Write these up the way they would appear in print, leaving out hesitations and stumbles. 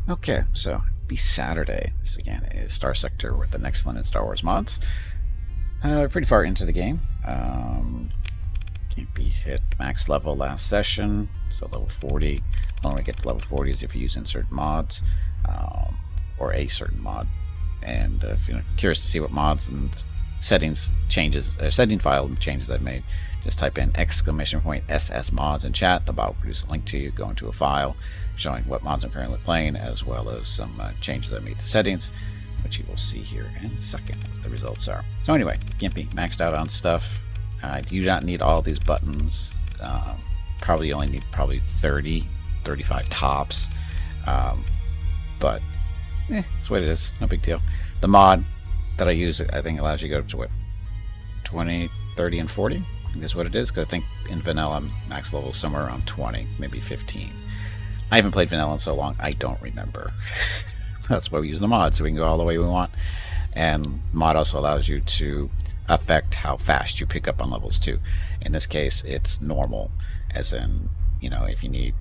Okay, so be Saturday. This again is Starsector with the Nexerlin and Star Wars mods. Pretty far into the game. Gimpy hit max level last session, so level 40. The only way to get to level 40 is if you use insert mods, or a certain mod. And if you're curious to see what mods and settings changes, setting file changes I've made, just type in !SS mods in chat. The bot will produce a link to you. Go into a file showing what mods I'm currently playing, as well as some changes I made to settings, which you will see here in a second what the results are. So anyway, Gimpy maxed out on stuff. You do not need all these buttons. Probably only need 30, 35 tops. But that's what it is. No big deal. The mod that I use, I think, allows you to go to what, 20, 30, and 40. I think that's what it is, because I think in vanilla max level is somewhere around 20, maybe 15. I haven't played vanilla in so long, I don't remember. That's why we use the mod, so we can go all the way we want. And mod also allows you to affect how fast you pick up on levels too. In this case, it's normal, as in, you know, if you need,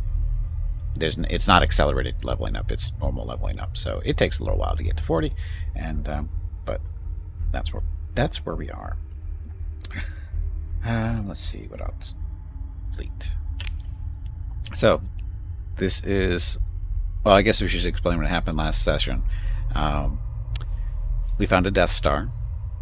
it's not accelerated leveling up, it's normal leveling up. So it takes a little while to get to 40, and but that's where we are. Let's see what else. Fleet. So this is, well, I guess we should explain what happened last session. We found a Death Star.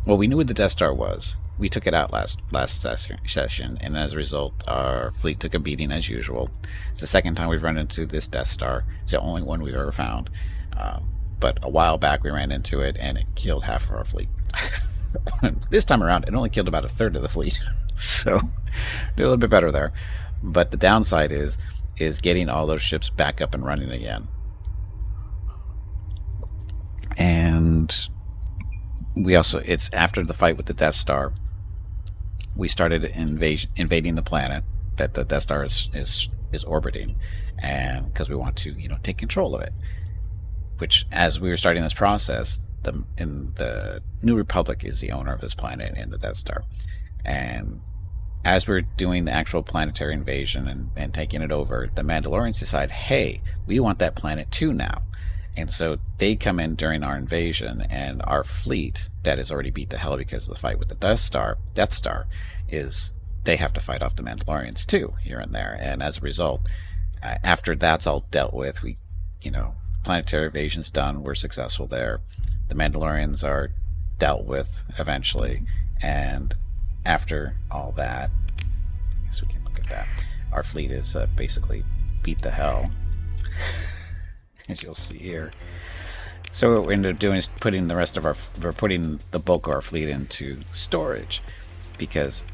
Well, we knew what the Death Star was. We took it out last session, and as a result, our fleet took a beating as usual. It's the second time we've run into this Death Star. It's the only one we've ever found. But a while back, we ran into it, and it killed half of our fleet. This time around, it only killed about a third of the fleet. So, did a little bit better there. But the downside is getting all those ships back up and running again. And we also, it's after the fight with the Death Star, we started invading the planet that the Death Star is orbiting, and because we want to, you know, take control of it. Which, as we were starting this process, the New Republic is the owner of this planet and the Death Star. And as we're doing the actual planetary invasion and taking it over, the Mandalorians decide, hey, we want that planet too now. And so they come in during our invasion, and our fleet that is already beat to hell because of the fight with the Death Star, is they have to fight off the Mandalorians too, here and there. And as a result, after that's all dealt with, we, you know, planetary invasion's done, we're successful there. The Mandalorians are dealt with eventually, and after all that, I guess we can look at that. Our fleet is basically beat the hell, as you'll see here. So what we ended up doing is putting the bulk of our fleet into storage, because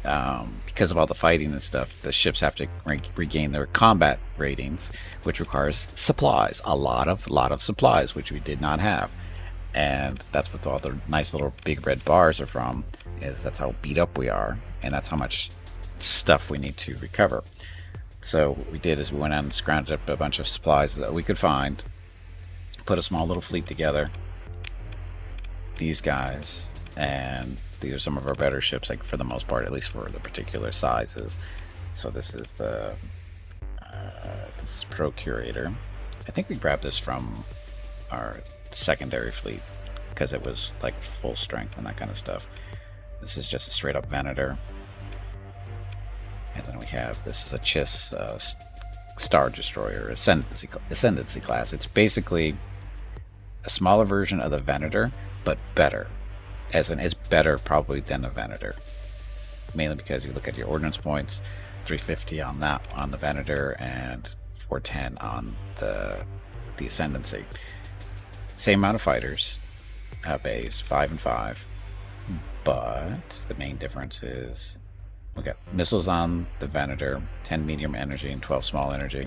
of all the fighting and stuff, the ships have to regain their combat ratings, which requires supplies, a lot of supplies, which we did not have. And that's what all the nice little big red bars are from, is that's how beat up we are, and that's how much stuff we need to recover. So what we did is we went out and scrounged up a bunch of supplies that we could find, put a small little fleet together, these guys, and these are some of our better ships, like, for the most part, at least for the particular sizes. So this is this is Procurator. I think we grabbed this from our secondary fleet because it was like full strength and that kind of stuff. This is just a straight up Venator. And then we have, this is a Chiss Star Destroyer, Ascendancy class. It's basically a smaller version of the Venator, but better. As in, it's better probably than the Venator. Mainly because you look at your ordnance points, 350 on the Venator, and 410 on the Ascendancy. Same amount of fighters, bays, 5 and 5. But the main difference is we got missiles on the Venator, 10 medium energy and 12 small energy.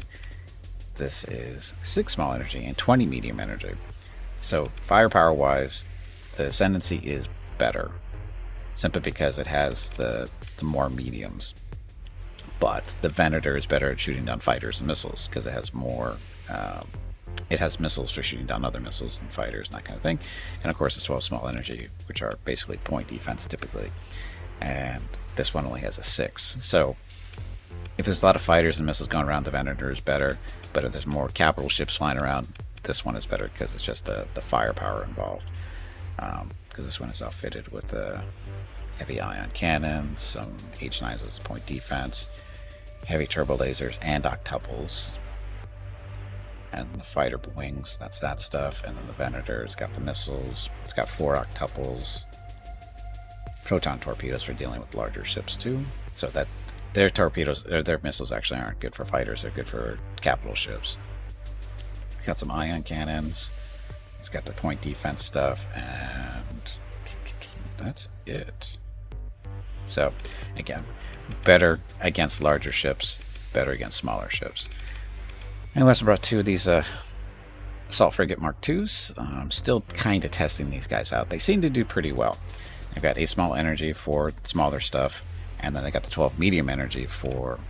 This is 6 small energy and 20 medium energy. So firepower wise, the Ascendancy is better, simply because it has the more mediums. But the Venator is better at shooting down fighters and missiles, because it has more. It has missiles for shooting down other missiles and fighters and that kind of thing. And of course, it's 12 small energy, which are basically point defense typically. And this one only has a 6. So if there's a lot of fighters and missiles going around, the Venator is better. But if there's more capital ships flying around, this one is better because it's just the firepower involved. Because this one is outfitted with a heavy ion cannon, some H9s as point defense, heavy turbo lasers, and octuples. And the fighter wings, that's that stuff. And then the Venator, it's got the missiles. It's got 4 octuples. Proton torpedoes for dealing with larger ships too. So that their torpedoes, their missiles actually aren't good for fighters. They're good for capital ships. It's got some ion cannons. It's got the point defense stuff, and that's it. So again, better against larger ships, better against smaller ships. And we also brought 2 of these assault frigate Mark IIs. I'm still kind of testing these guys out. They seem to do pretty well. They've got 8 small energy for smaller stuff, and then they got the 12 medium energy for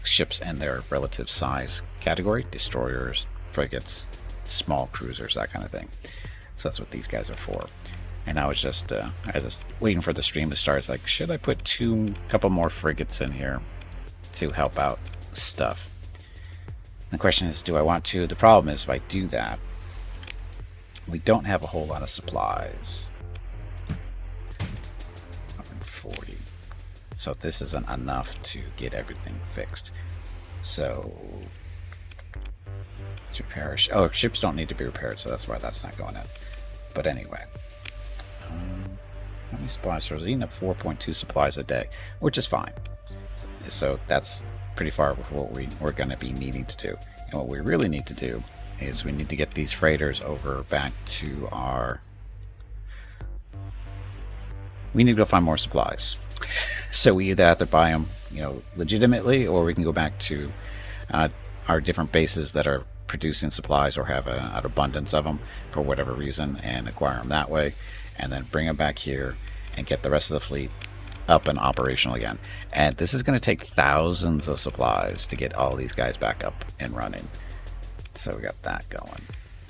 ships and their relative size category: destroyers, frigates, small cruisers, that kind of thing. So that's what these guys are for. And I was just waiting for the stream to start. It's like, should I put couple more frigates in here to help out stuff? The question is, do I want to? The problem is, if I do that, we don't have a whole lot of supplies. 140. So this isn't enough to get everything fixed. So let's repair. Oh, ships don't need to be repaired, so that's why that's not going in. But anyway, how many supplies? So we're eating up 4.2 supplies a day, which is fine. So that's pretty far with what we're going to be needing to do. And what we really need to do is we need to get these freighters over back to our... We need to go find more supplies. So we either have to buy them, legitimately, or we can go back to our different bases that are producing supplies or have an abundance of them for whatever reason, and acquire them that way, and then bring them back here and get the rest of the fleet up and operational again. And this is going to take thousands of supplies to get all these guys back up and running. So we got that going.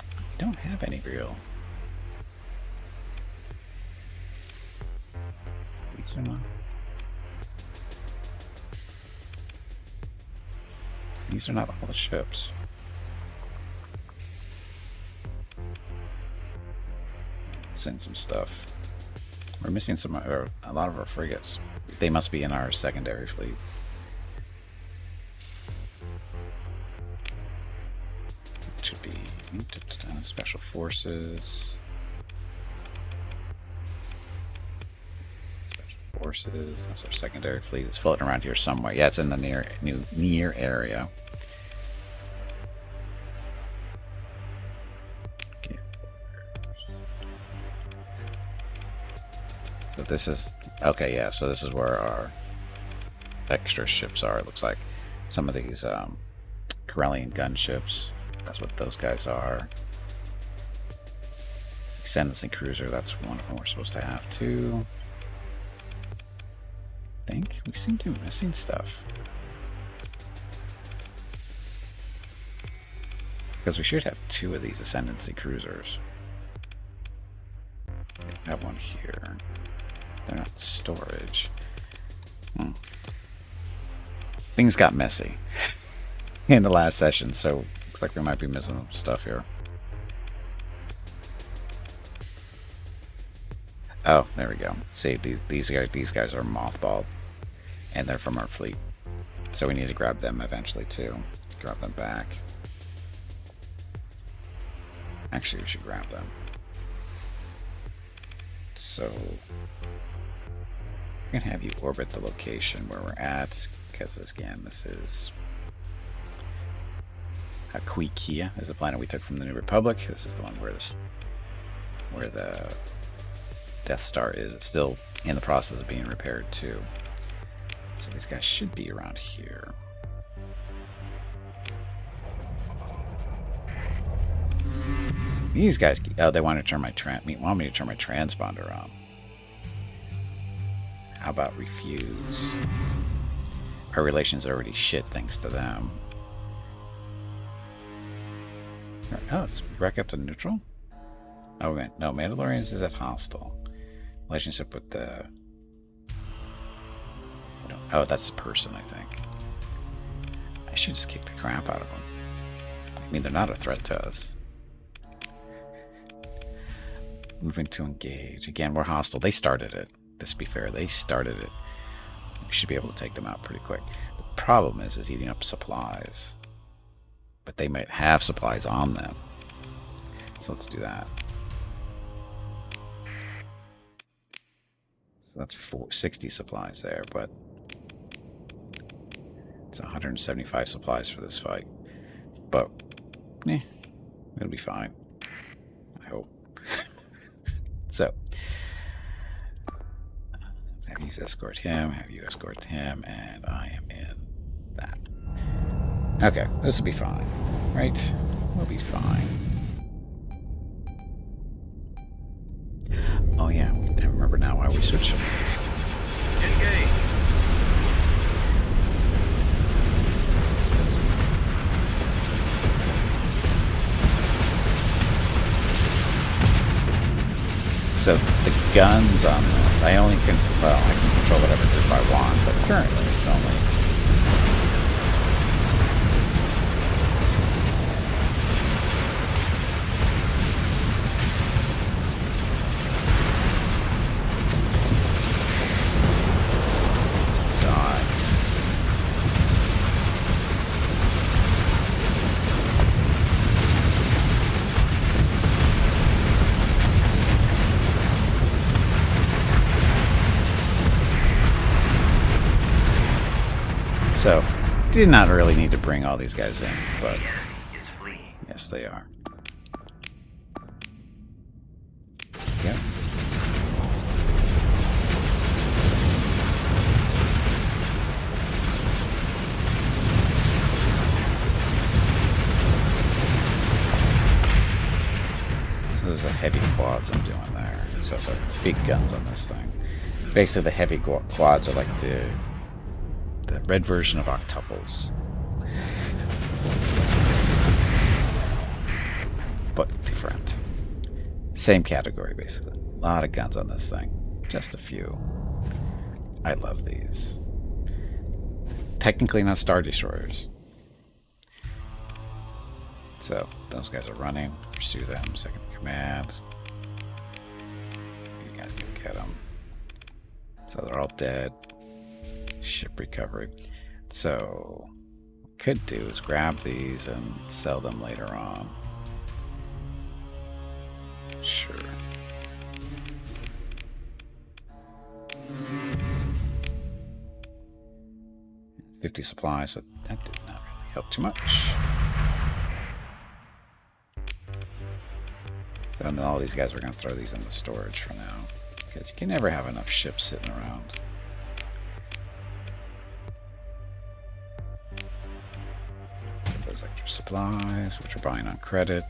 We don't have any real... These are not... These are not all the ships. Send some stuff. We're missing a lot of our frigates. They must be in our secondary fleet. It should be special forces. Special forces. That's our secondary fleet. It's floating around here somewhere. Yeah, it's in the near area. So this is, okay, yeah, so this is where our extra ships are, it looks like. Some of these Corellian gunships, that's what those guys are. Ascendancy cruiser, that's one of them we're supposed to have too. I think we seem to be missing stuff. Because we should have 2 of these Ascendancy cruisers. We have one here. They're not storage. Things got messy in the last session, so looks like we might be missing some stuff here. Oh, there we go. See, these guys are mothballed, and they're from our fleet, so we need to grab them eventually too. Grab them back. Actually, we should grab them. So I'm gonna have you orbit the location where we're at, because again, this is Hakuikia, is the planet we took from the New Republic. This is the one where the Death Star is. It's still in the process of being repaired too. So these guys should be around here. These guys, oh, they want to turn want me to turn my transponder on. How about refuse? Our relations are already shit thanks to them. Oh, it's back up to neutral? Oh, man. No, Mandalorians is at hostile. Relationship with the... Oh, that's the person, I think. I should just kick the crap out of them. I mean, they're not a threat to us. Moving to engage. Again, we're hostile. They started it. Just to be fair, they started it. We should be able to take them out pretty quick. The problem is eating up supplies. But they might have supplies on them. So let's do that. So that's 60 supplies there, but it's 175 supplies for this fight. But, it'll be fine. I hope. So, have you escort him, have you escort him, and I am in that. Okay, this will be fine, right? We'll be fine. Oh yeah, I remember now why we switched from these. Engage. So the guns on this, I can control whatever group I want, but currently it's only... So, did not really need to bring all these guys in, but Is fleeing. Yes, they are. Yep. So there's a heavy quads I'm doing there. So it's big guns on this thing. Basically, the heavy quads are like the red version of octuples, but different. Same category, basically. A lot of guns on this thing. Just a few. I love these. Technically not Star Destroyers. So, those guys are running. Pursue them. Second command. You gotta get them. So they're all dead. Ship recovery. So, what we could do is grab these and sell them later on. Sure. $50 supplies, so that did not really help too much. So, and all these guys, we're going to throw these into storage for now, because you can never have enough ships sitting around. Those extra supplies, which we're buying on credit.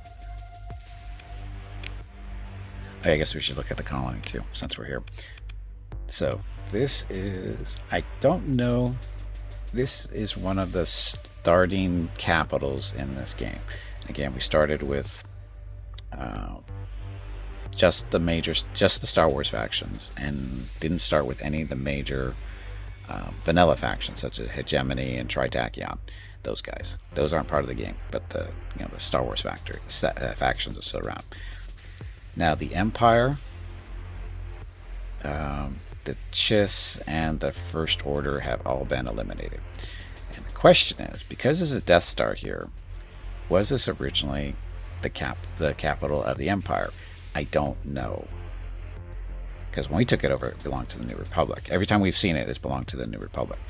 Oh, I guess we should look at the colony too, since we're here. So this is, I don't know, this is one of the starting capitals in this game. Again, we started with just the Star Wars factions, and didn't start with any of the major vanilla factions such as Hegemony and Tritachyon. Those guys, those aren't part of the game, but the the Star Wars factions are still around. Now the Empire, the Chiss, and the First Order have all been eliminated. And the question is, because there's a Death Star here, was this originally the capital of the Empire? I don't know. Because when we took it over, it belonged to the New Republic. Every time we've seen it, it's belonged to the New Republic.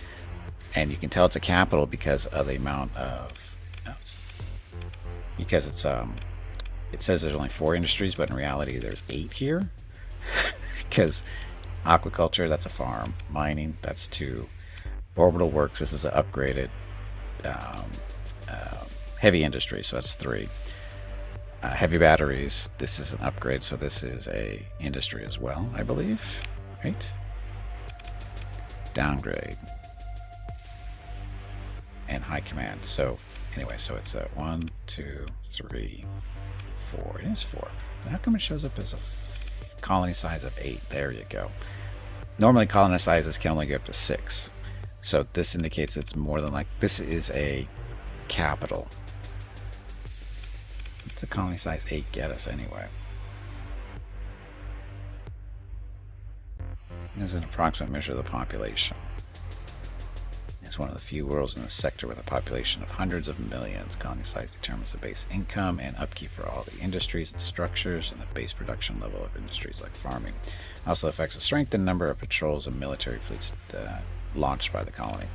And you can tell it's a capital because of the amount of... because it's... it says there's only 4 industries, but in reality there's 8 here. Because aquaculture, that's a farm. Mining, that's 2. Orbital works, this is an upgraded heavy industry, so that's 3. Heavy batteries, this is an upgrade, so this is a industry as well, I believe. Right? Downgrade. And high command. So anyway, so it's a 1, 2, 3, 4. It is 4. But how come it shows up as a colony size of 8? There you go. Normally colony sizes can only go up to 6. So this indicates it's more than like, this is a capital. What's a colony size 8 get us anyway? This is an approximate measure of the population. It's one of the few worlds in the sector with a population of hundreds of millions. Colony size determines the base income and upkeep for all the industries and structures and the base production level of industries like farming. Also affects the strength and number of patrols and military fleets launched by the colony.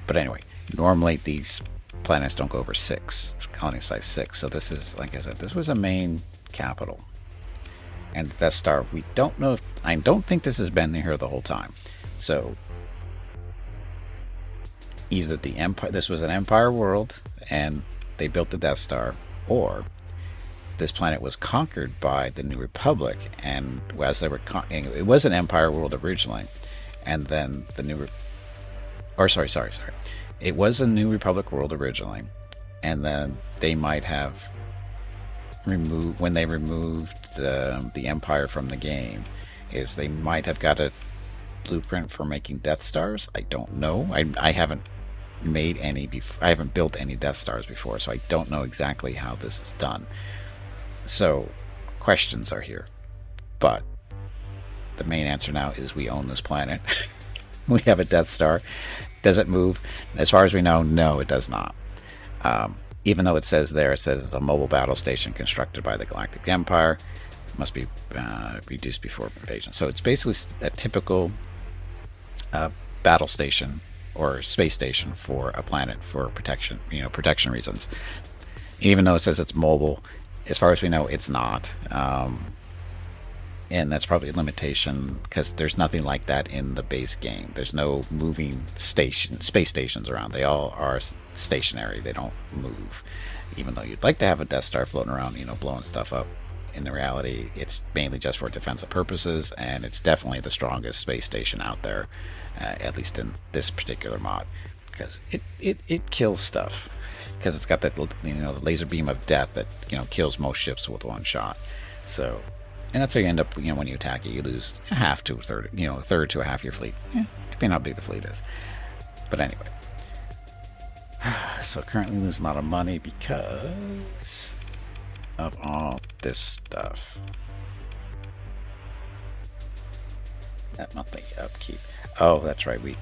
But anyway, normally these planets don't go over 6. It's colony size 6. So this is, like I said, this was a main capital. And the Death Star, we don't know if, I don't think this has been here the whole time. So either the Empire, this was an Empire world and they built the Death Star, or this planet was conquered by the New Republic, and as they were it was an Empire world originally, and then the New it was a New Republic world originally, and then they might have removed, when they removed the Empire from the game, is they might have got a blueprint for making Death Stars. I don't know. I haven't made any I haven't built any Death Stars before, so I don't know exactly how this is done. So questions are here, but the main answer now is we own this planet. We have a Death Star. Does it move? As far as we know, no, it does not. Even though it says there, it says it's a mobile battle station constructed by the Galactic Empire. It must be reduced before invasion. So it's basically a typical battle station or space station for a planet for protection, protection reasons. Even though it says it's mobile, as far as we know, it's not. And that's probably a limitation because there's nothing like that in the base game. There's no moving space stations around. They all are stationary. They don't move. Even though you'd like to have a Death Star floating around, blowing stuff up, in reality, it's mainly just for defensive purposes, and it's definitely the strongest space station out there, at least in this particular mod, because it kills stuff. Because it's got that, the laser beam of death that kills most ships with one shot. So. And that's how you end up, when you attack it, you lose a half to a third, a third to a half your fleet. Depending on how big the fleet is. But anyway. So currently losing a lot of money because of all this stuff. That monthly upkeep. Oh, that's right. We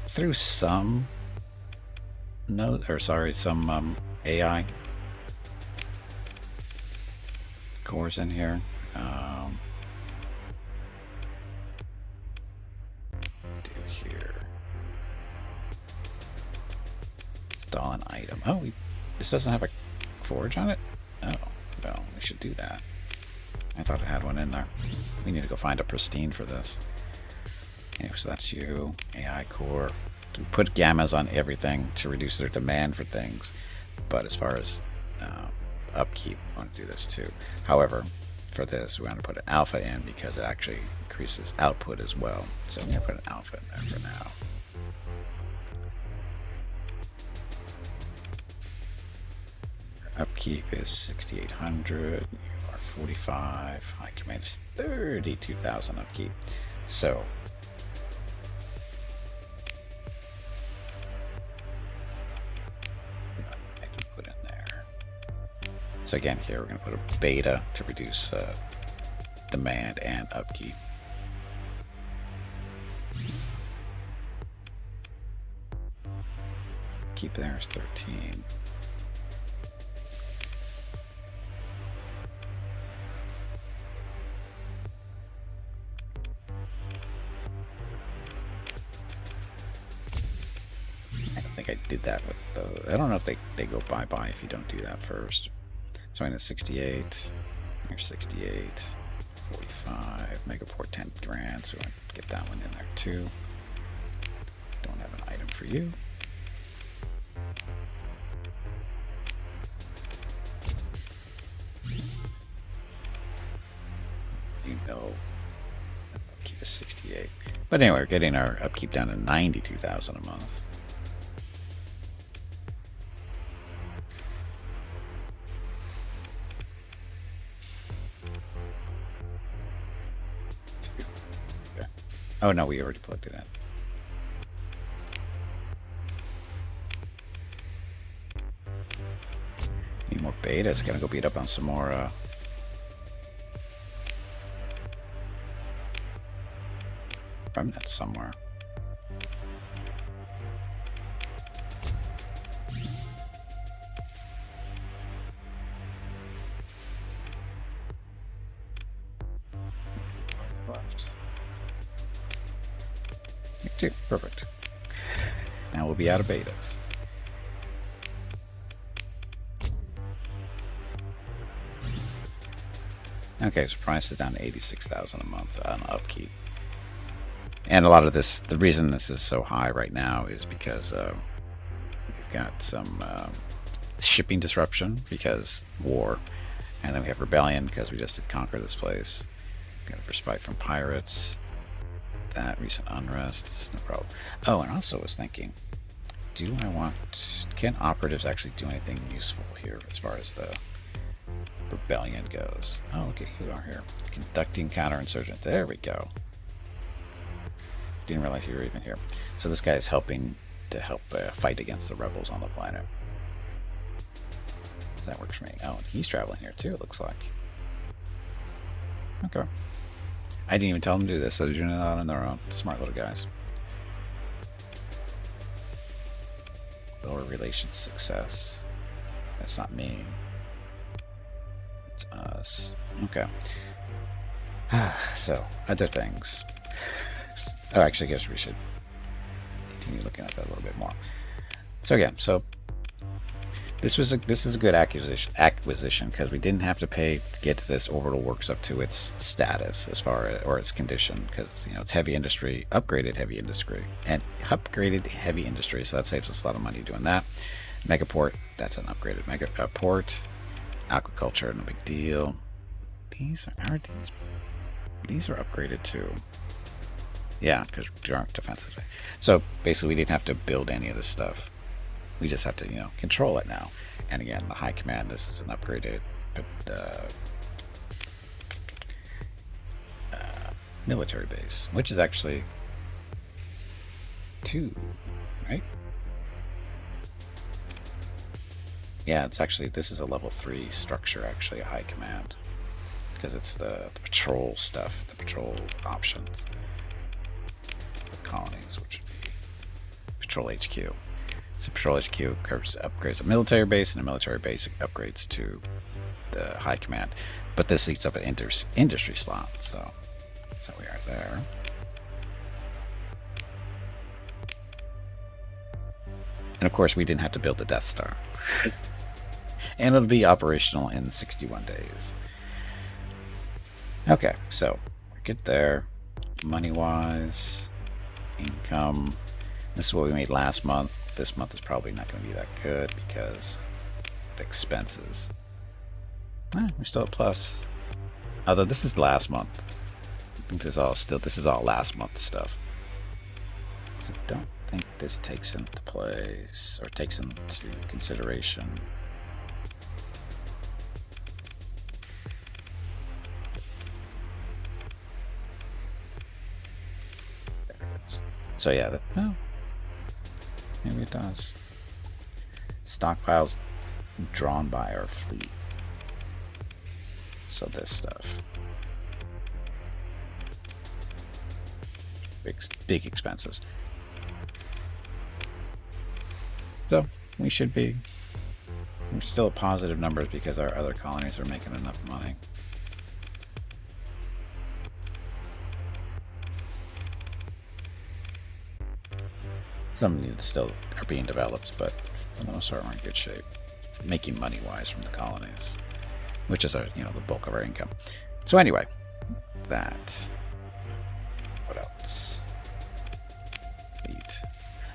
threw some some AI cores in here. Do here. Install an item. Oh, this doesn't have a forge on it? Oh, well, we should do that. I thought it had one in there. We need to go find a pristine for this. Okay, so that's you. AI core. We put gammas on everything to reduce their demand for things. But as far as upkeep, I want to do this too. However, for this we want to put an alpha in because it actually increases output as well. So I'm going to put an alpha in there for now. Upkeep is 6,800. You are 45. High command is 32,000 upkeep. So So again, here we're going to put a beta to reduce demand and upkeep. Keep there is 13. I think I did that with the. I don't know if they go bye-bye if you don't do that first. So I'm at 68, here's 68, 45, Megaport 10 grand, so I get that one in there too. Don't have an item for you. Upkeep is 68. But anyway, we're getting our upkeep down to 92,000 a month. Oh no, we already plugged it in. Need More betas. Gotta go beat up on some more. Remnants somewhere. Left. Two. Perfect. Now we'll be out of betas. Okay, so price is down to 86,000 a month on upkeep. And a lot of this, the reason this is so high right now is because we've got some shipping disruption because war, and then we have rebellion because we just conquered this place. Got a respite from pirates. That recent unrest, no problem. Oh, and also was thinking, can operatives actually do anything useful here as far as the rebellion goes? Oh, look at who you are here. Conducting counterinsurgent. There we go. Didn't realize you were even here. So this guy is helping to fight against the rebels on the planet. That works for me. Oh, and he's traveling here too, it looks like. Okay. I didn't even tell them to do this, so they're doing it on their own. Smart little guys. Lower relations success. That's not me. It's us. Okay. So, other things. Oh, actually, I guess we should continue looking at that a little bit more. So again, this is a good acquisition because we didn't have to pay to get this orbital works up to its status as far as, or its condition, because it's heavy industry, upgraded heavy industry, so that saves us a lot of money doing that. Megaport, that's an upgraded port. Aquaculture, no big deal. These are upgraded too. Yeah, because we aren't defensive. So basically, we didn't have to build any of this stuff. We just have to, control it now. And again, the high command, this is an upgraded military base, which is actually 2, right? Yeah, it's actually, this is a level 3 structure, actually, a high command. Because it's the patrol stuff, the patrol options. The colonies, which would be Patrol HQ. So Patrol HQ upgrades a military base, and a military base upgrades to the high command. But this eats up an industry slot, so we are there. And of course, we didn't have to build the Death Star. And it'll be operational in 61 days. Okay, so we're good there. Money-wise, income. This is what we made last month. This month is probably not going to be that good because of expenses. We're still at plus. Although this is last month. I think this is all last month stuff. So I don't think this takes into place or takes into consideration. There it is. So yeah, maybe it does. Stockpiles drawn by our fleet. So this stuff. Big expenses. So we should be. We're still at positive numbers because our other colonies are making enough money. Some still are being developed, but for the most part, we're in good shape. Making money wise from the colonies, which is our, the bulk of our income. So anyway, that. What else? Fleet.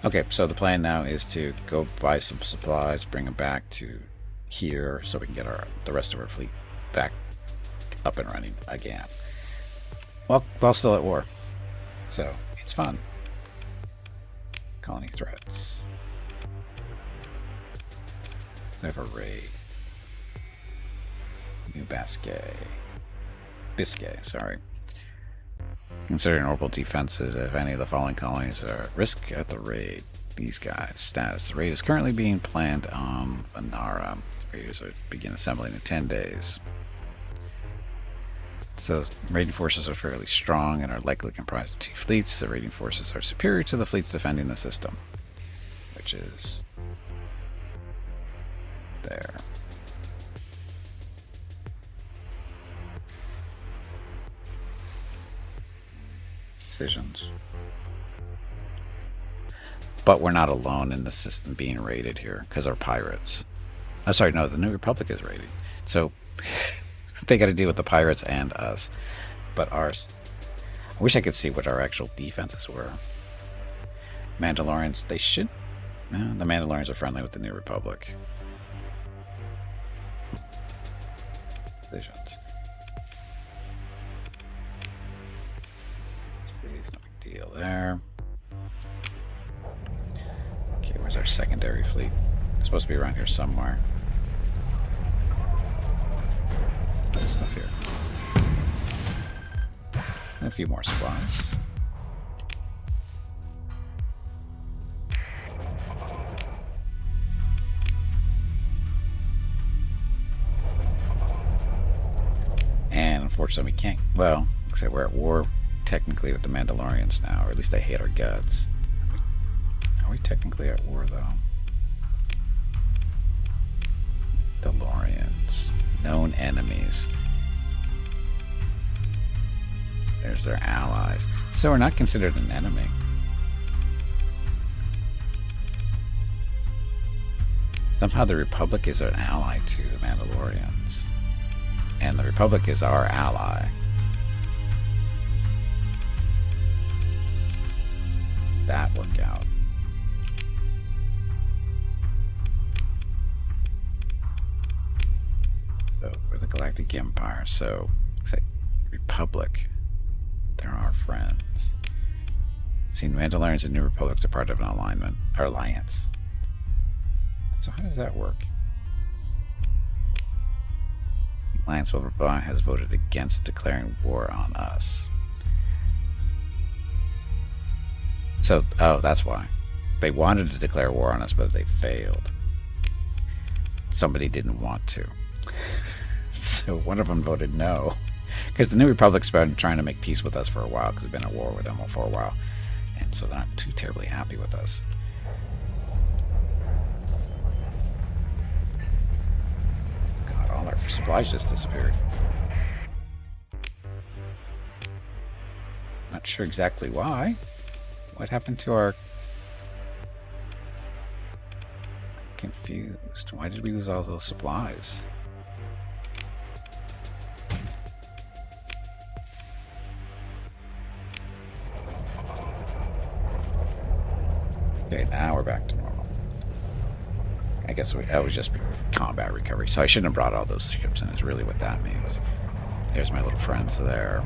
Okay, so the plan now is to go buy some supplies, bring them back to here, so we can get the rest of our fleet back up and running again. While still at war, so it's fun. Colony threats. We have a raid. New Biscay, sorry. Considering orbital defenses, if any of the following colonies are at risk at the raid, these guys. Status. The raid is currently being planned on Banara. Raiders are begin assembling in 10 days. So raiding forces are fairly strong and are likely comprised of 2 fleets. The raiding forces are superior to the fleets defending the system, which is there. Decisions. But we're not alone in the system being raided here, because our pirates. Oh, sorry, no, the New Republic is raiding. So they got to deal with the pirates and us. But ours... I wish I could see what our actual defenses were. Mandalorians, they should... No, the Mandalorians are friendly with the New Republic. Decisions. Cities, no big deal there. Okay, where's our secondary fleet? It's supposed to be around here somewhere. That's stuff here. And a few more supplies. And unfortunately we can't, well, except we're at war technically with the Mandalorians now, or at least they hate our guts. Are we technically at war though? Mandalorians, known enemies. There's their allies. So we're not considered an enemy. Somehow the Republic is an ally to the Mandalorians. And the Republic is our ally. That work out. So we're the Galactic Empire. So looks like Republic. They're our friends. See, Mandalorians and New Republics are part of an alignment or alliance. So how does that work? Alliance has voted against declaring war on us. So, oh, that's why. They wanted to declare war on us, but they failed. Somebody didn't want to. So one of them voted no. Because the New Republic's been trying to make peace with us for a while, because we've been at war with them for a while. And so they're not too terribly happy with us. God, all our supplies just disappeared. Not sure exactly why. What happened to our... I'm confused. Why did we lose all those supplies? Okay, now we're back to normal. I guess that was just combat recovery. So I shouldn't have brought all those ships in, is really what that means. There's my little friends there.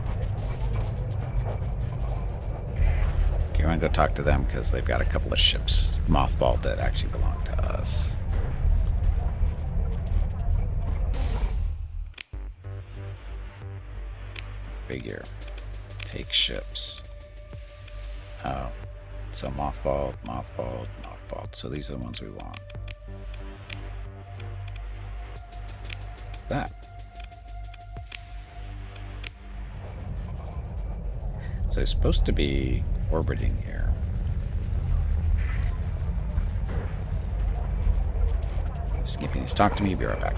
Okay, we're going to go talk to them because they've got a couple of ships mothballed that actually belong to us. Figure. Take ships. Oh. So mothballed, mothballed, mothballed. So these are the ones we want. What's that? So it's supposed to be orbiting here. Gimpy needs to talk to me. Be right back.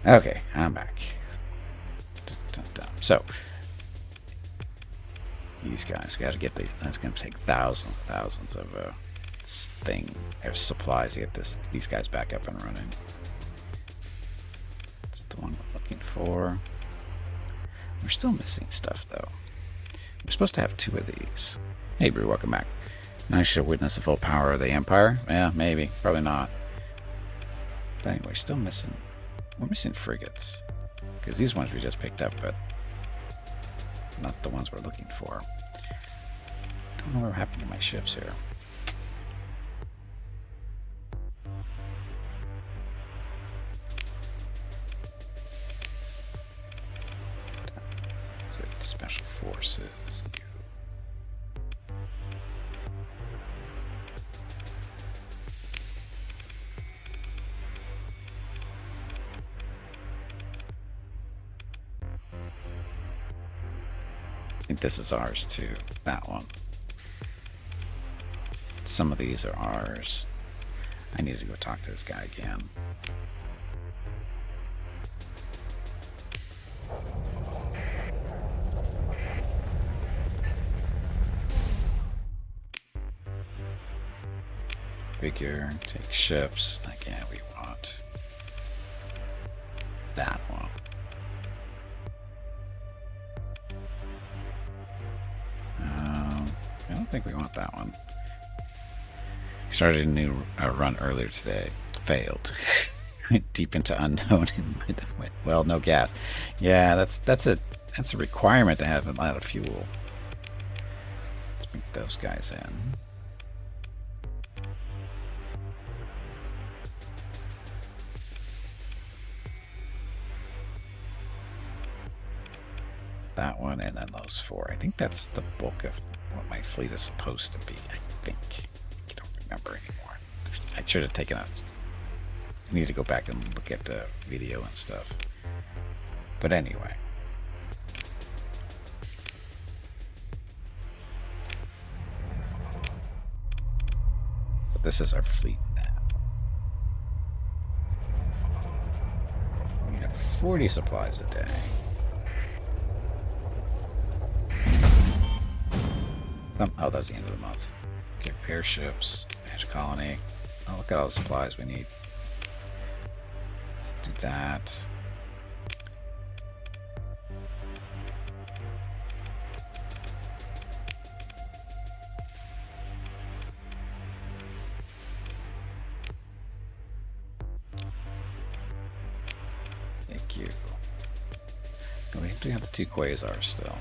Okay, I'm back. Dun, dun, dun. So, these guys, we got to get these. It's going to take thousands of supplies to get these guys back up and running. That's the one we're looking for. We're still missing stuff, though. We're supposed to have 2 of these. Hey, Brew, welcome back. Now you should have witnessed the full power of the Empire. Yeah, maybe. Probably not. But anyway, still missing. We're missing frigates. Because these ones we just picked up, but not the ones we're looking for. Don't know what happened to my ships here. Special forces. I think this is ours too. That one. Some of these are ours. I need to go talk to this guy again. Figure, take ships. Again, we want that one. I don't think we want that one. Started a new run earlier today. Failed. Went deep into unknown. Well, no gas. Yeah, that's a requirement to have a lot of fuel. Let's bring those guys in. That one, and then those 4. I think that's the bulk of what my fleet is supposed to be. I think. I don't remember anymore. I should have taken us. I need to go back and look at the video and stuff. But anyway. So this is our fleet now. We have 40 supplies a day. Oh, that's the end of the month. Okay, repair ships, manage colony. Oh, look at all the supplies we need. Let's do that. Thank you. We do have the 2 quasars still.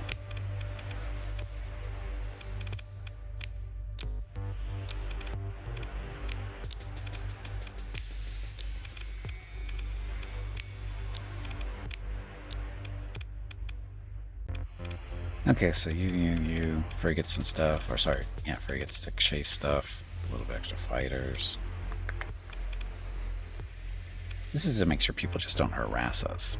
Okay, so you frigates and stuff, or sorry, yeah, frigates to chase stuff, a little bit extra fighters. This is to make sure people just don't harass us.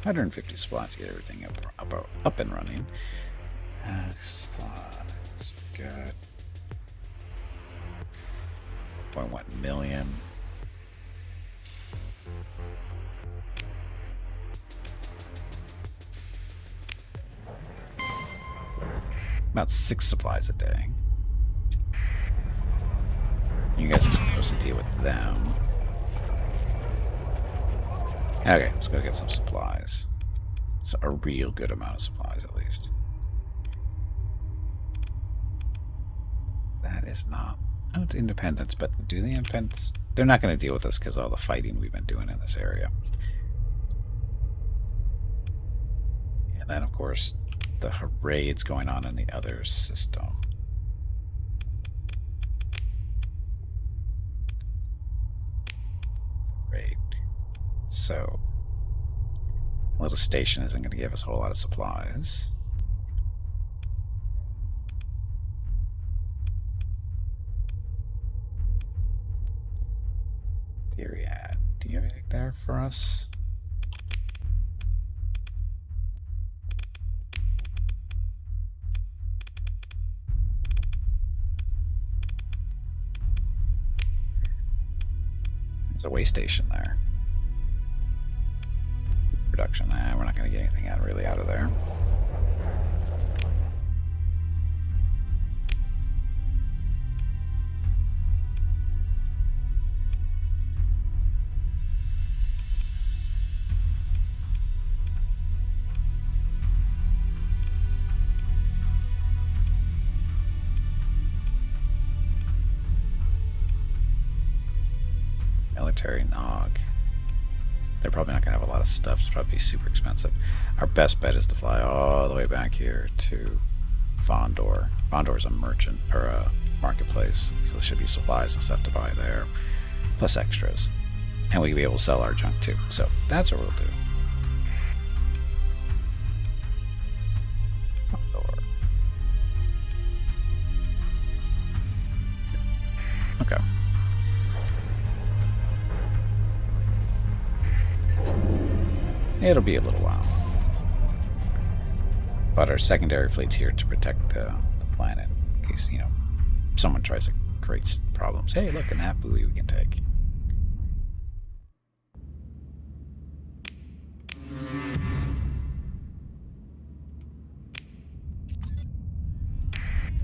$150 supplies to get everything up and running. Supplies, good. 1.1 million. About 6 supplies a day. You guys are supposed to deal with them. Okay, let's go get some supplies. It's a real good amount of supplies, at least. That is not... Oh, it's independence, but do the independents... They're not going to deal with us because of all the fighting we've been doing in this area. And then, of course, the raids going on in the other system. Raid. So, a little station isn't going to give us a whole lot of supplies. Myriad. Do you have anything there for us? There's a way station there. Production. We're not going to get anything really out of there. Military Nog. They're probably not going to have a lot of stuff. It's probably super expensive. Our best bet is to fly all the way back here to Fondor. Fondor is a merchant or a marketplace, so there should be supplies and stuff to buy there, plus extras. And we'll be able to sell our junk too. So that's what we'll do. Fondor. Okay. It'll be a little while. But our secondary fleet's here to protect the planet in case, you know, someone tries to create problems. Hey, look, an app buoy we can take.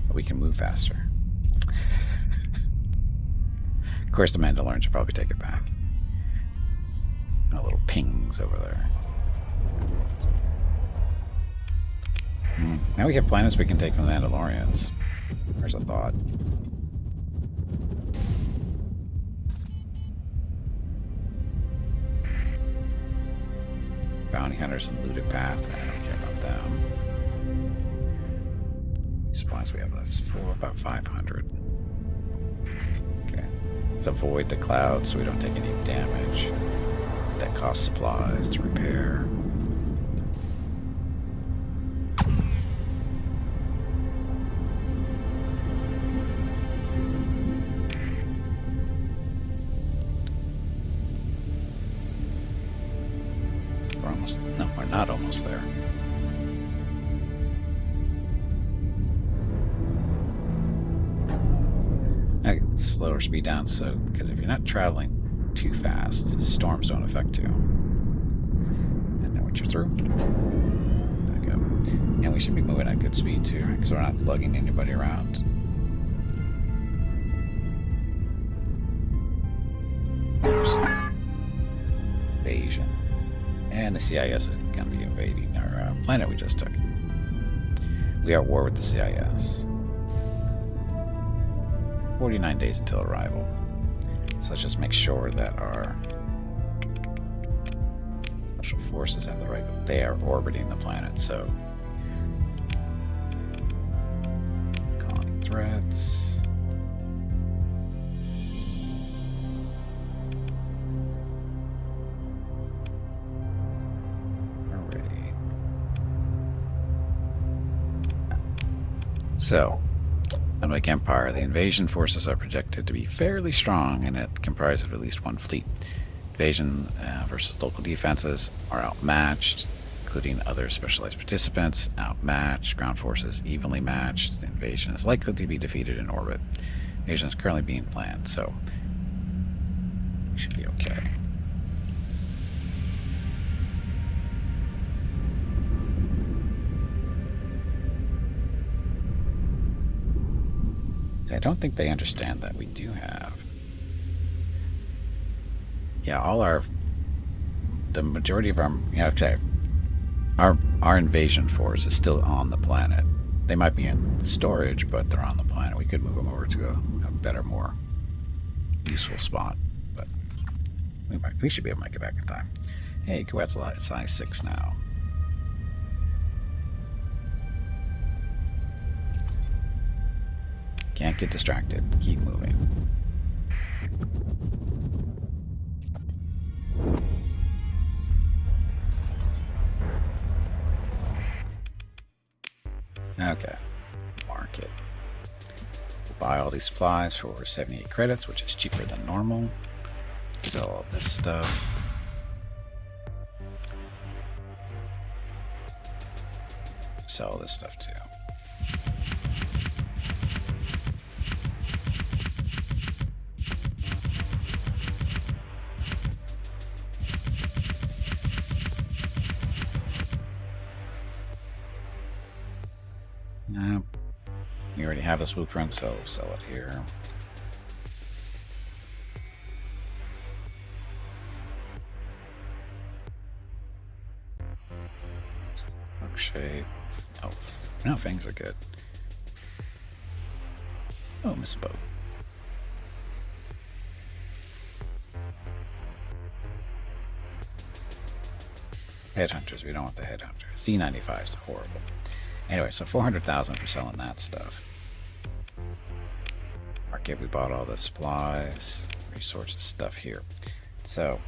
But we can move faster. Of course, the Mandalorians will probably take it back. Little pings over there. Now we have planets we can take from the Mandalorians. There's a thought. Bounty hunters and looted path. I don't care about them. Supplies we have left for about 500. Okay. Let's avoid the clouds so we don't take any damage. That costs supplies to repair. We're almost, no, we're not almost there. Okay, slow our speed down, so, because if you're not traveling too fast, storms don't affect you. And then once you're through, back up. And we should be moving at good speed too, right? Because we're not lugging anybody around. Invasion. And the CIS is going to be invading our planet we just took. We are at war with the CIS. 49 days until arrival. So let's just make sure that our special forces have the right. They are orbiting the planet, so colony threats. Already. So. Unlike Empire, the invasion forces are projected to be fairly strong, and it comprises of at least one fleet. Invasion versus local defenses are outmatched, including other specialized participants. Outmatched, ground forces evenly matched. The invasion is likely to be defeated in orbit. Invasion is currently being planned, so we should be okay. I don't think they understand that we do have. Yeah, the majority of our, our invasion force is still on the planet. They might be in storage, but they're on the planet. We could move them over to a better, more useful spot, but we should be able to make it back in time. Hey, Kuwait's size 6 now. Can't get distracted. Keep moving. Okay. Market. We'll buy all these supplies for 78 credits, which is cheaper than normal. Sell all this stuff. Sell all this stuff too. We already have this blueprint, so sell it here. Fuck shape. Oh, no, fangs are good. Oh, miss a boat. Headhunters, we don't want the headhunters. Z95 is horrible. Anyway, so 400,000 for selling that stuff. Market, we bought all the supplies, resources, stuff here. So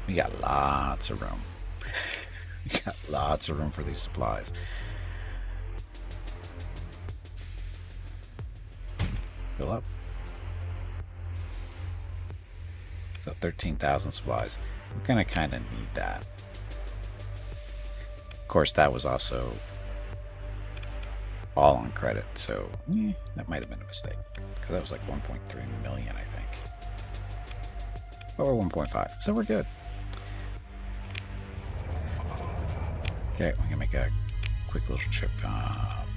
we got lots of room. We got lots of room for these supplies. Fill up. So 13,000 supplies. We're gonna kind of need that. Of course, that was also all on credit, so that might have been a mistake because that was like 1.3 million, I think, or 1.5. So we're good. Okay, we're gonna make a quick little trip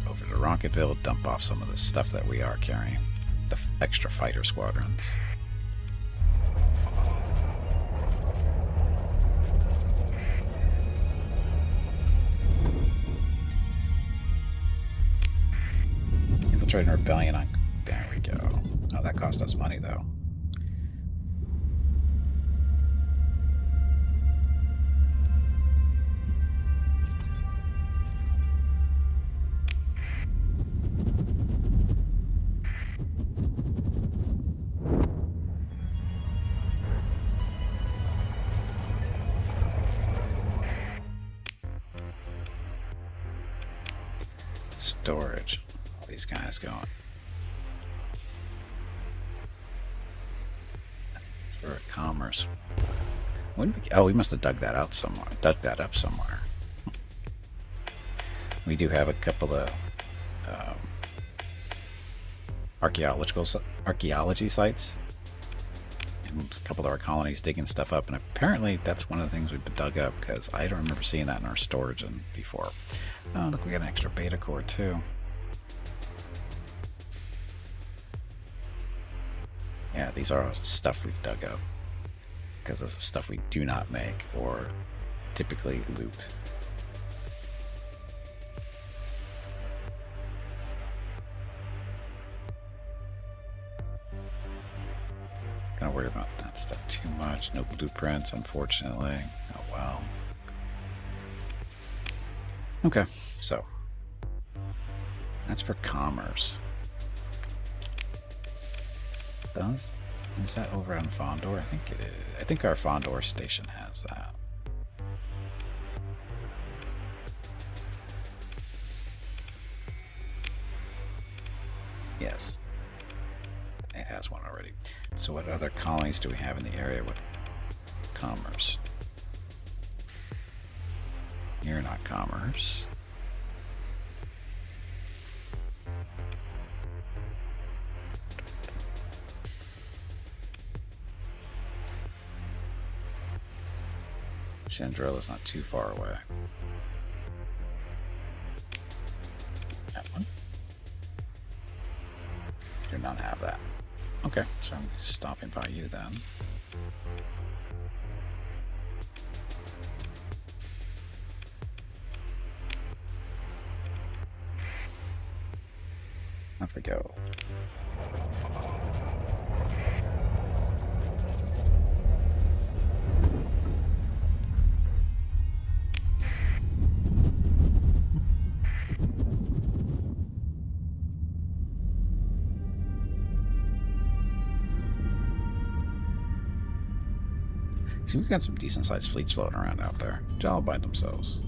over to Ronketville, dump off some of the stuff that we are carrying, the extra fighter squadrons. Infiltrating rebellion on. There we go. Oh, that cost us money though. Storage. All these guys going. For commerce. When we, oh, we must have dug that out somewhere. Dug that up somewhere. We do have a couple of archaeology sites. And a couple of our colonies digging stuff up, and apparently that's one of the things we've dug up because I don't remember seeing that in our storage before. Oh, look, we got an extra beta core too. Yeah, these are stuff we've dug up because this is stuff we do not make or typically loot. Gonna worry about that stuff too much. No blueprints, unfortunately. Oh well. Okay, so that's for commerce. Is that over on Fondor? I think it is. I think our Fondor station has that. Yes. It has one already. So what other colonies do we have in the area with commerce? You're not commerce. Chandrilla's not too far away. That one? Do not have that. Okay, so I'm stopping by you then. Off we go. See, we've got some decent sized fleets floating around out there, all by themselves.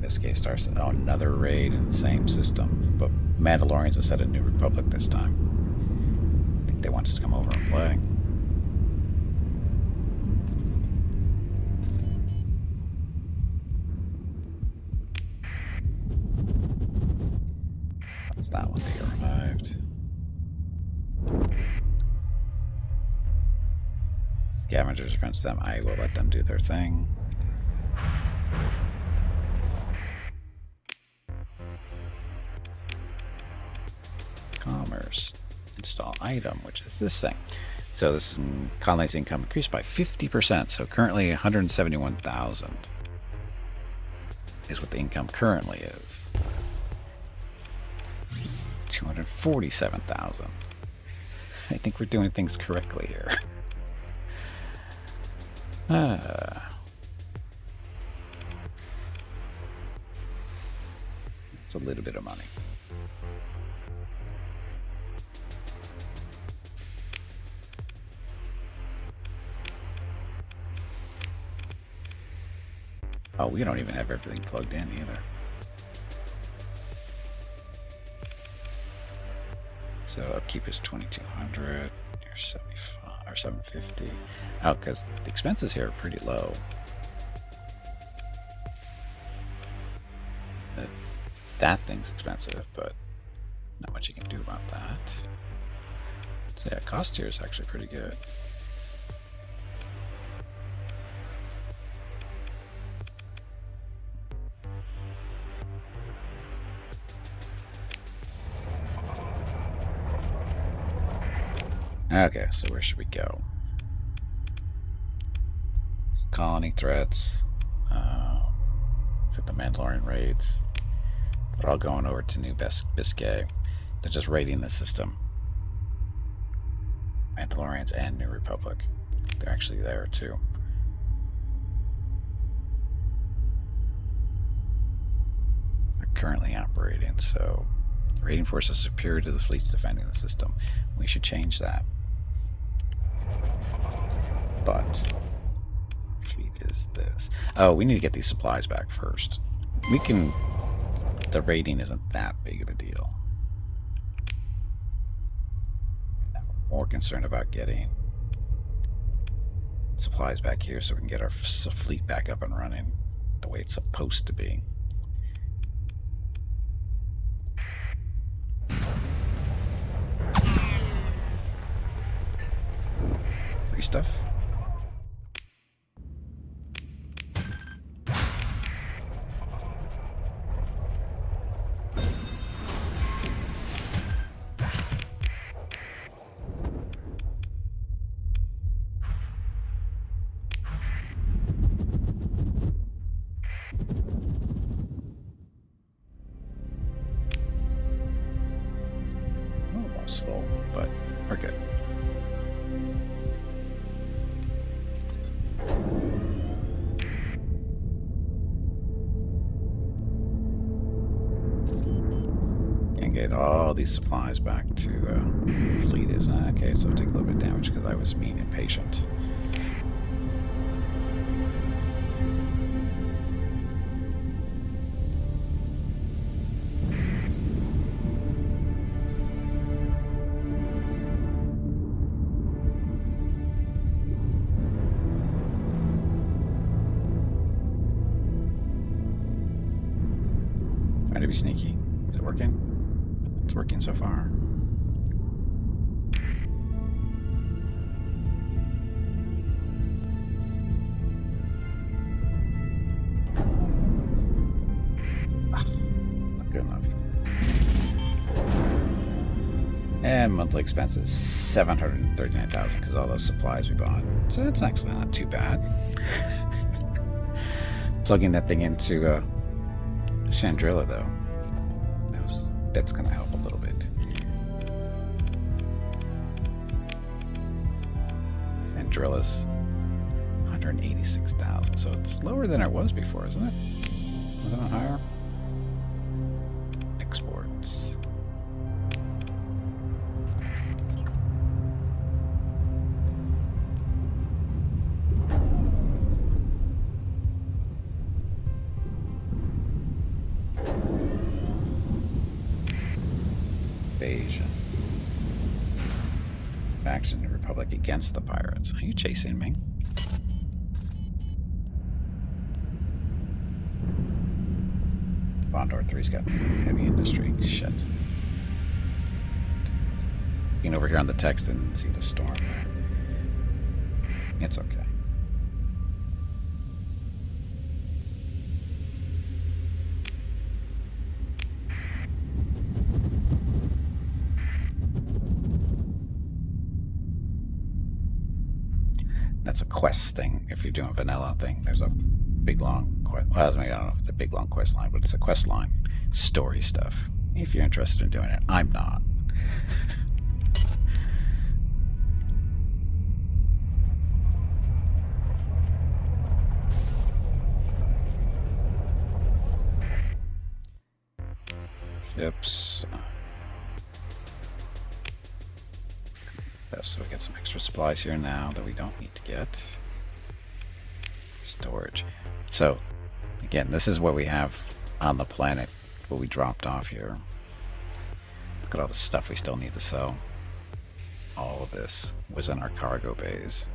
This case starts another raid in the same system, but Mandalorians have set a New Republic this time. I think they want us to come over and play. What's that one? They arrived. Scavengers against them. I will let them do their thing. Commerce. Install item, which is this thing. So this colony's income increased by 50%. So currently 171,000 is what the income currently is. 247,000. I think we're doing things correctly here. It's a little bit of money. Oh, we don't even have everything plugged in either. So upkeep is 2,200. Here's 75 or 750. Oh, because the expenses here are pretty low. That thing's expensive, but not much you can do about that. So yeah, cost here is actually pretty good. Okay, so where should we go? Colony threats. It's at the Mandalorian raids. They're all going over to New Biscay. They're just raiding the system. Mandalorians and New Republic. They're actually there too. They're currently operating, so the raiding force is superior to the fleets defending the system. We should change that. But fleet is this. Oh, we need to get these supplies back first. We can. The raiding isn't that big of a deal. I'm more concerned about getting supplies back here so we can get our fleet back up and running the way it's supposed to be. Free stuff. Full, but we're good. And get all these supplies back to fleet is okay, so take a little bit of damage because I was being impatient. Trying to be sneaky. Is it working? It's working so far. Not good enough. And monthly expenses 739,000 because all those supplies we bought. So that's actually not too bad. Plugging that thing into Chandrilla, though, that's going to help a little bit. Chandrilla's 186,000, so it's lower than it was before, isn't it? Was it not higher? Exports. Invasion. Faction in Republic against the pirates. Are you chasing me? Bondor 3's got heavy industry. Shit. You can over here on the text and see the storm there. It's okay. That's a quest thing. If you're doing a vanilla thing, there's a big long quest. Well, I don't know if it's a big long quest line, but it's a quest line. Story stuff. If you're interested in doing it, I'm not. Ships. So we get some extra supplies here now that we don't need to get. Storage. So, again, this is what we have on the planet, what we dropped off here. Look at all the stuff we still need to sell. All of this was in our cargo bays.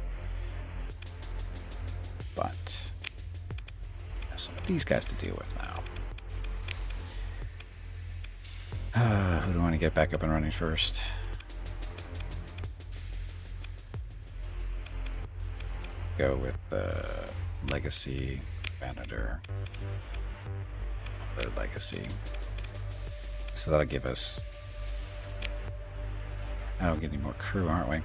But I have some of these guys to deal with now. Who do I want to get back up and running first? Go with the Legacy, Venator, the Legacy. So that'll give us... Oh, getting more crew, aren't we?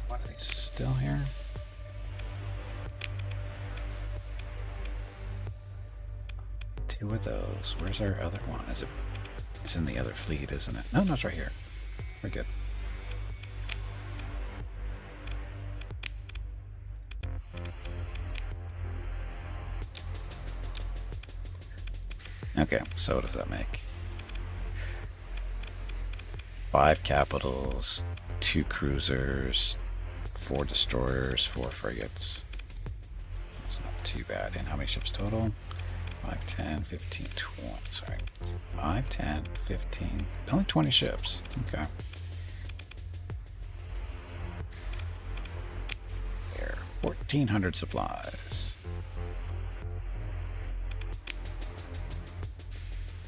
What, are they still here? Two of those. Where's our other one? Is it? It's in the other fleet, isn't it? No, it's right here. We're good. Okay, so what does that make? 5 capitals, 2 cruisers, 4 destroyers, 4 frigates. That's not too bad. And how many ships total? 5, 10, 15, 20. Sorry. 5, 10, 15. Only 20 ships. Okay. There. 1,400 supplies.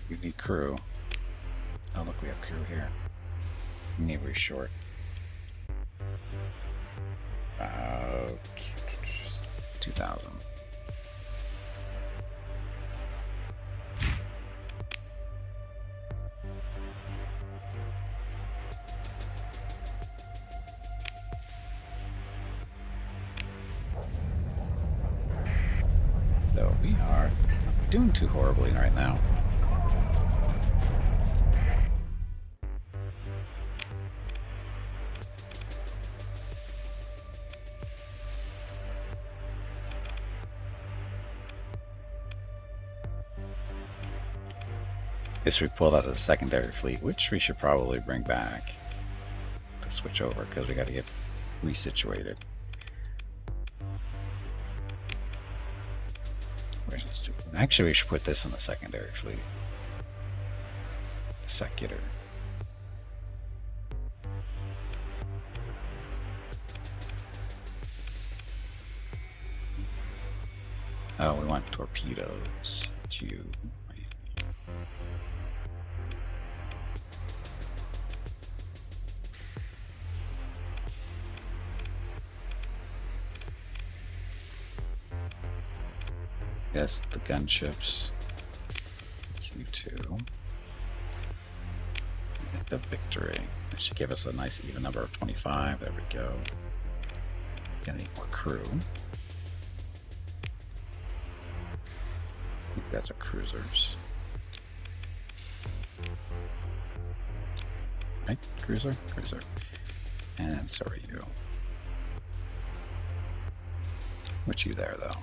You need crew. Oh, look, we have crew here. Maybe we're short. 2,000. So we are not doing too horribly right now. This we pulled out of the secondary fleet, which we should probably bring back to switch over because we got to get resituated. Actually, we should put this in the secondary fleet. Secutor. Oh, we want torpedoes. That's you. Yes, the gunships. It's you two. Get the victory. That should give us a nice even number of 25. There we go. Gonna need more crew. You guys are cruisers. Right? Cruiser? Cruiser. And so are you. What's you there, though?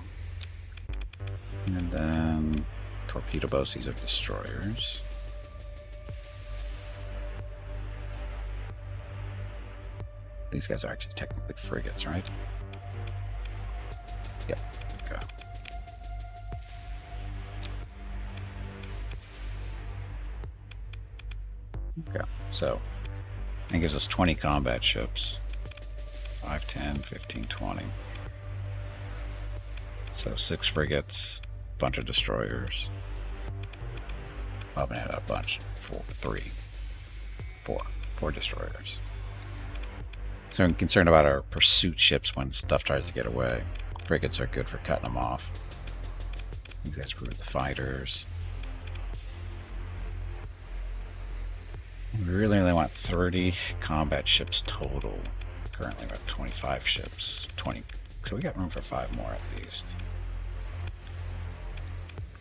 And then torpedo boats, these are destroyers. These guys are actually technically frigates, right? Yep. Okay. Okay, so that gives us 20 combat ships. 5, 10, 15, 20. So 6 frigates, bunch of destroyers. Oh man, a bunch. 4 destroyers. So I'm concerned about our pursuit ships when stuff tries to get away. Frigates are good for cutting them off. You guys prove the fighters. We really only want 30 combat ships total. Currently we're at 25 ships. 20. So we got room for 5 more at least.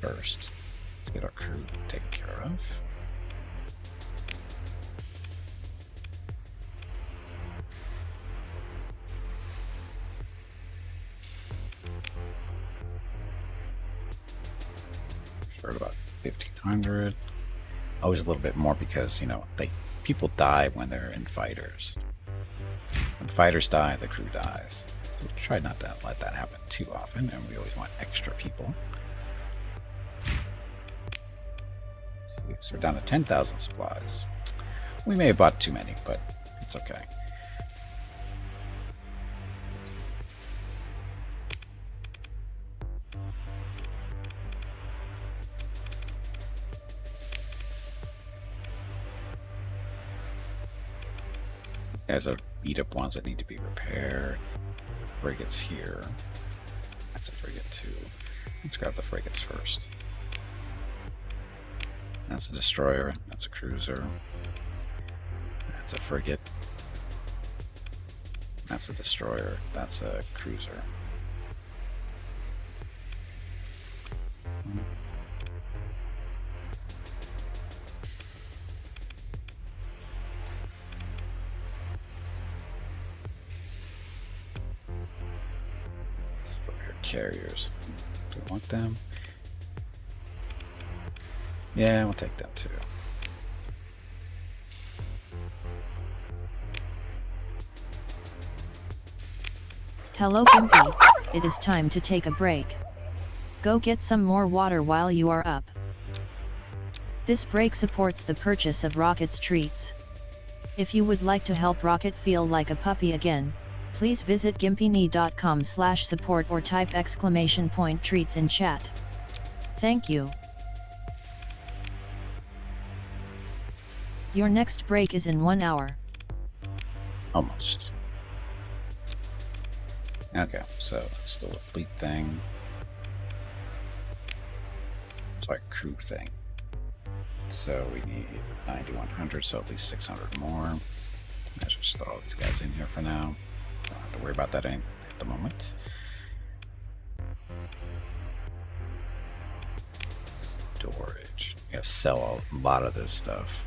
First, let's get our crew taken care of. Start about 1,500. Always a little bit more because, you know, people die when they're in fighters. When fighters die, the crew dies. So we try not to let that happen too often, and we always want extra people. So we're down to 10,000 supplies. We may have bought too many, but it's okay. Guys are beat up ones that need to be repaired. Frigates here. That's a frigate too. Let's grab the frigates first. That's a destroyer. That's a cruiser. That's a frigate. That's a destroyer. That's a cruiser. Carriers. Do we want them? Yeah, we'll take them too. Hello Gimpy, it is time to take a break. Go get some more water while you are up. This break supports the purchase of Rocket's treats. If you would like to help Rocket feel like a puppy again, please visit gimpy.com/support or type !treats in chat. Thank you. Your next break is in 1 hour. Almost. Okay, so still a fleet thing. Sorry, crew thing. So we need 9,100, so at least 600 more. Let's just throw all these guys in here for now. Don't have to worry about that at the moment. Storage. You gotta sell a lot of this stuff.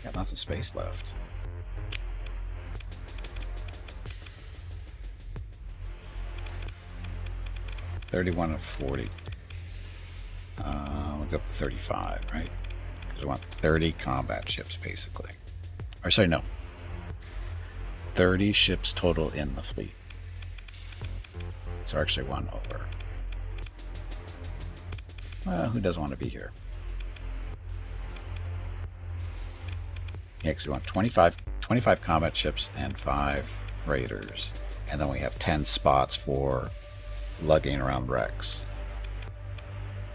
Got lots of space left. $31 of 40. We'll go up to 35, right? Because we want 30 combat ships, basically. Or sorry, no. 30 ships total in the fleet. So actually one over. Well, who doesn't want to be here? Yeah, because we want 25 combat ships and 5 raiders. And then we have 10 spots for lugging around wrecks.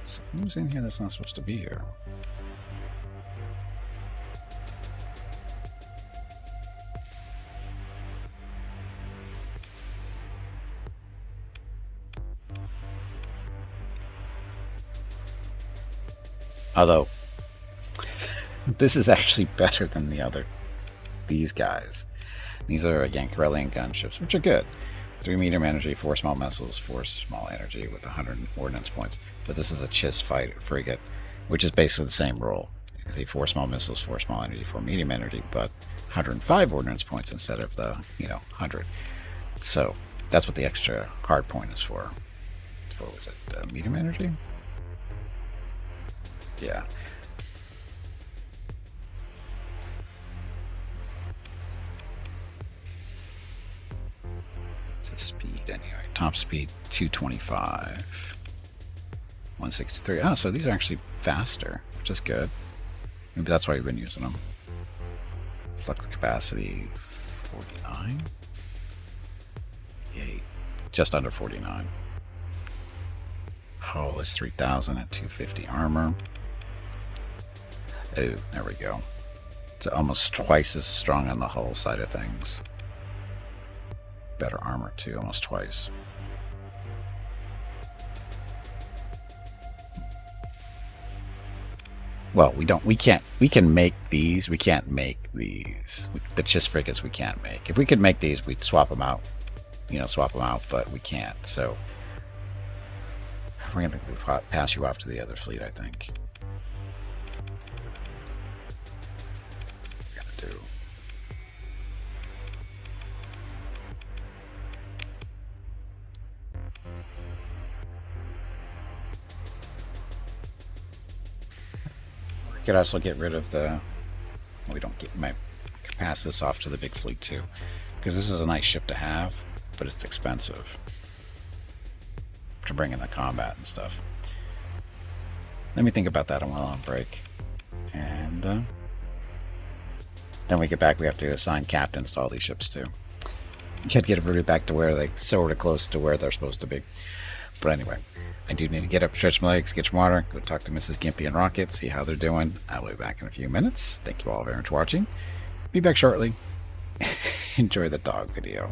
So who's in here that's not supposed to be here? Although, this is actually better than these guys. These are, again, Nexerlin gunships, which are good. 3 medium energy, 4 small missiles, 4 small energy with 100 ordnance points. But this is a Chiss frigate, which is basically the same role. You can see 4 small missiles, 4 small energy, 4 medium energy, but 105 ordnance points instead of the, 100. So that's what the extra hard point is for. What was it? Medium energy? Yeah. Speed anyway. Top speed 225. 163. Oh, so these are actually faster, which is good. Maybe that's why we've been using them. Flux capacity 49. just under 49. Hull is 3,000 at 250 armor. Oh, there we go. It's almost twice as strong on the hull side of things. Better armor too, almost twice. Well, we can make these. We can't make these. The Chiss frigates we can't make. If we could make these, we'd swap them out. Swap them out, but we can't. So we're going to pass you off to the other fleet, I think. We're going to do. We could also get rid of the. We don't get. Might pass this off to the big fleet too, because this is a nice ship to have, but it's expensive to bring into combat and stuff. Let me think about that while on break, and then we get back. We have to assign captains to all these ships too. You can't get everybody back to where they sort of close to where they're supposed to be. But anyway, I do need to get up, stretch my legs, get some water, go talk to Mrs. Gimpy and Rocket, see how they're doing. I'll be back in a few minutes. Thank you all very much for watching. Be back shortly. Enjoy the dog video.